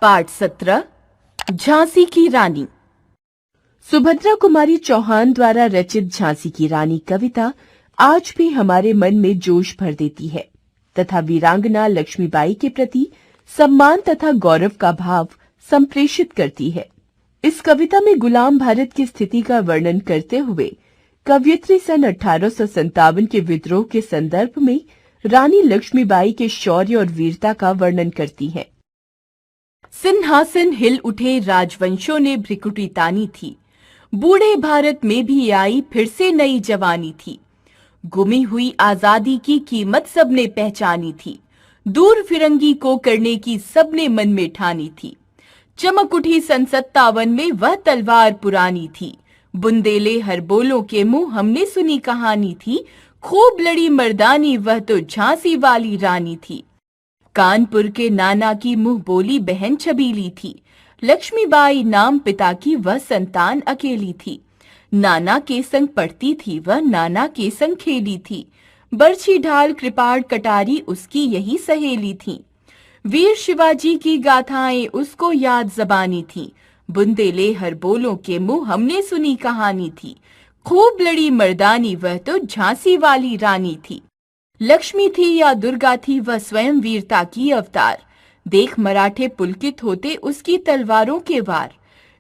पाठ 17 झांसी की रानी। सुभद्रा कुमारी चौहान द्वारा रचित झांसी की रानी कविता आज भी हमारे मन में जोश भर देती है तथा वीरांगना लक्ष्मीबाई के प्रति सम्मान तथा गौरव का भाव संप्रेषित करती है। इस कविता में गुलाम भारत की स्थिति का वर्णन करते हुए कवयित्री सन 1857 के विद्रोह के संदर्भ में रानी लक्ष्मीबाई के शौर्य और वीरता का वर्णन करती है। सिंहासन हिल उठे, राजवंशों ने भ्रिकुटी तानी थी। बूढ़े भारत में भी आई फिर से नई जवानी थी। गुमी हुई आजादी की कीमत सबने पहचानी थी। दूर फिरंगी को करने की सबने मन में ठानी थी। चमक उठी सन 57 में वह तलवार पुरानी थी। बुंदेले हर बोलों के मुंह हमने सुनी कहानी थी। खूब लड़ी मर्दानी वह तो झांसी वाली रानी थी। कानपुर के नाना की मुंह बोली बहन छबीली थी। लक्ष्मीबाई नाम पिता की वह संतान अकेली थी। नाना के संग पढ़ती थी वह, नाना के संग खेली थी। बरछी ढाल कृपाण कटारी उसकी यही सहेली थी। वीर शिवाजी की गाथाएं उसको याद जबानी थी। बुंदेले हर बोलों के मुंह हमने सुनी कहानी थी। खूब लड़ी मर्दानी वह तो झांसी वाली रानी थी। लक्ष्मी थी या दुर्गा थी वह स्वयं वीरता की अवतार। देख मराठे पुलकित होते उसकी तलवारों के वार।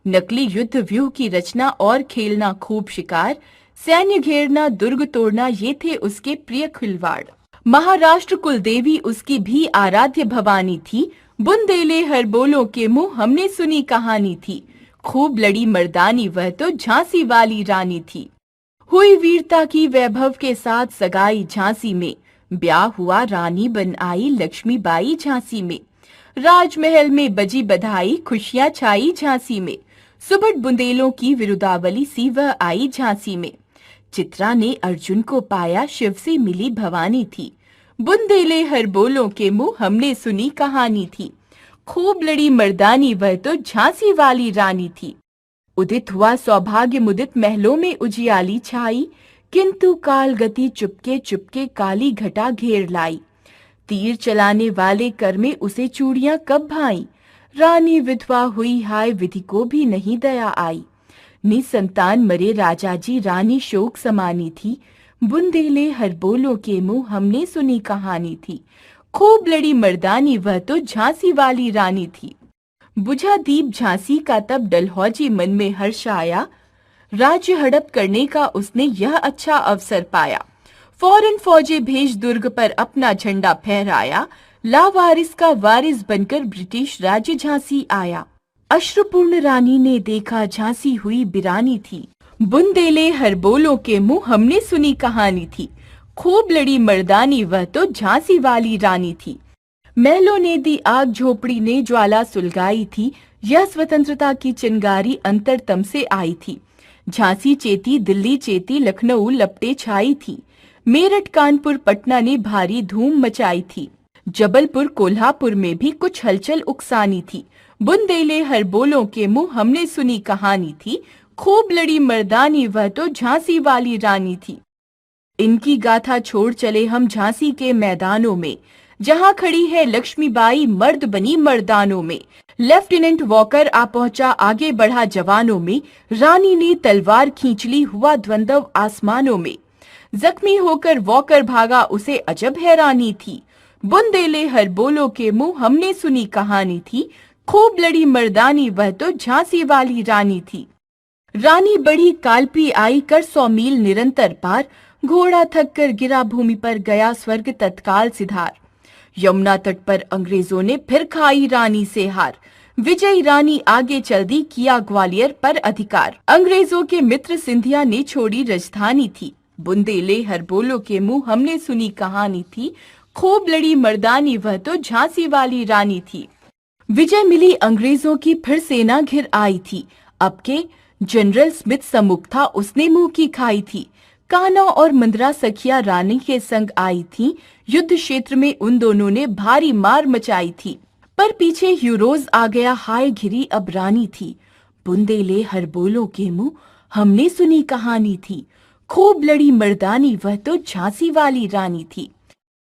नकली युद्ध व्यूह की रचना और खेलना खूब शिकार। सैन्य घेरना दुर्ग तोड़ना ये थे उसके प्रिय खिलवाड़। महाराष्ट्र कुलदेवी उसकी भी आराध्य भवानी थी। बुंदेले हर बोलों के मुंह हमने सुनी कहानी थी। खूब लड़ी मर्दानी वह तो झांसी वाली रानी थी। हुई वीरता की वैभव के साथ सगाई झांसी में। ब्याह हुआ रानी बन आई लक्ष्मीबाई झांसी में। राजमहल में बजी बधाई, खुशियां छाई झांसी में। सुबह बुंदेलों की विरुदावली सी वह आई झांसी में। चित्रा ने अर्जुन को पाया, शिव से मिली भवानी थी। बुंदेले हर बोलों के मुंह हमने सुनी कहानी थी। खूब लड़ी मर्दानी वह तो झांसी वाली रानी थी। उदित हुआ सौभाग्य मुदित, महलों में उजियाली छाई। किंतु काल गति चुपके चुपके काली घटा घेर लाई। तीर चलाने वाले कर में उसे चूड़ियां कब भाई। रानी विधवा हुई हाय, विधि को भी नहीं दया आई। निसंतान मरे राजा जी, रानी शोक समानी थी। बुंदेले हर बोलों के मुंह हमने सुनी कहानी थी। खूब लड़ी मर्दानी वह तो झांसी वाली रानी थी। बुझा दीप झांसी का तब डलहौजी मन में हर्ष आया। राज्य हड़प करने का उसने यह अच्छा अवसर पाया। फौरन फौजी भेज दुर्ग पर अपना झंडा फहराया। लावारिस का वारिस बनकर ब्रिटिश राज्य झांसी आया। अश्रुपूर्ण रानी ने देखा झांसी हुई बिरानी थी। बुंदेले हर बोलों के मुंह हमने सुनी कहानी थी। खूब लड़ी मर्दानी वह तो झांसी वाली रानी थी। महलों ने दी आग, झोपड़ी ने ज्वाला सुलगाई थी। यह स्वतंत्रता की चिंगारी अंतरतम से आई थी। झांसी चेती, दिल्ली चेती, लखनऊ लपटे छाई थी। मेरठ कानपुर पटना ने भारी धूम मचाई थी। जबलपुर कोल्हापुर में भी कुछ हलचल उकसानी थी। बुंदेले हर बोलों के मुंह हमने सुनी कहानी थी। खूब लड़ी मर्दानी वह तो झांसी वाली रानी थी। इनकी गाथा छोड़ चले हम झांसी के मैदानों में, जहां खड़ी है लक्ष्मीबाई मर्द बनी मर्दानों में। लेफ्टिनेंट वॉकर आ पहुंचा, आगे बढ़ा जवानों में। रानी ने तलवार खींच ली, हुआ द्वंद्व आसमानों में। जख्मी होकर वॉकर भागा, उसे अजब हैरानी थी। बुंदेले हर बोलों के मुंह हमने सुनी कहानी थी। खूब लड़ी मर्दानी वह तो झांसी वाली रानी थी। रानी बढ़ी कालपी आई, कर 100 मील निरंतर पार। घोड़ा थक कर गिरा भूमि पर, गया स्वर्ग तत्काल सिधार। यमुना तट पर अंग्रेजों ने फिर खाई रानी से हार। विजयी रानी आगे चल दी, किया ग्वालियर पर अधिकार। अंग्रेजों के मित्र सिंधिया ने छोड़ी राजधानी थी। बुंदेले हर बोलों के मुंह हमने सुनी कहानी थी। खूब लड़ी मर्दानी वह तो झांसी वाली रानी थी। विजय मिली अंग्रेजों की, फिर सेना घिर आई थी। अब के जनरल स्मिथ सम्मुख था, उसने मुंह की खाई थी। कान्हा और मंदरा सखिया रानी के संग आई थीं। युद्ध क्षेत्र में उन दोनों ने भारी मार मचाई थी। पर पीछे ह्यूरोज आ गया, हाय घिरी अब रानी थी। बुंदेले हर बोलों के मुंह हमने सुनी कहानी थी। खूब लड़ी मर्दानी वह तो झांसी वाली रानी थी।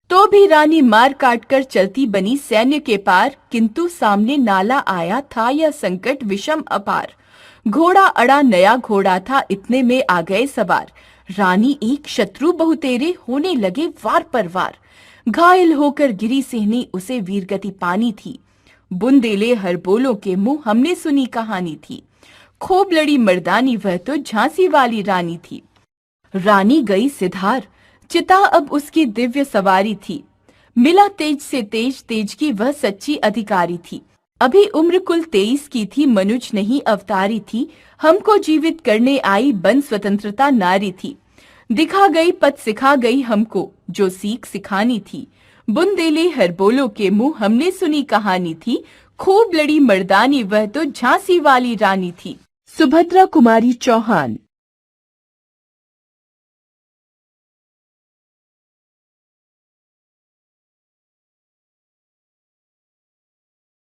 तो भी रानी मार काट कर चलती बनी सैन्य के पार, किंतु सामने नाला आया था यह संकट विषम अपार। घोड़ा अड़ा नया घोड़ा था, इतने में आ गए सवार। रानी एक शत्रु बहुतेरे, होने लगे वार पर वार। घायल होकर गिरी सिहनी, उसे वीरगति पानी थी। बुंदेले हर बोलों के मुंह, हमने सुनी कहानी थी। खूब लड़ी मर्दानी, वह तो झांसी वाली रानी थी। रानी गई सिधार, चिता अब उसकी दिव्य सवारी थी। मिला तेज से तेज, तेज की वह सच्ची अधिकारी थी। अभी उम्र कुल 23 की थी, मनुज नहीं अवतारी थी। हमको जीवित करने आई, बन स्वतंत्रता नारी थी। दिखा गई पथ, सिखा गई हमको, जो सीख सिखानी थी। बुंदेले हर बोलो के मुंह, हमने सुनी कहानी थी। खूब लड़ी मर्दानी, वह तो झांसी वाली रानी थी। सुभद्रा कुमारी चौहान।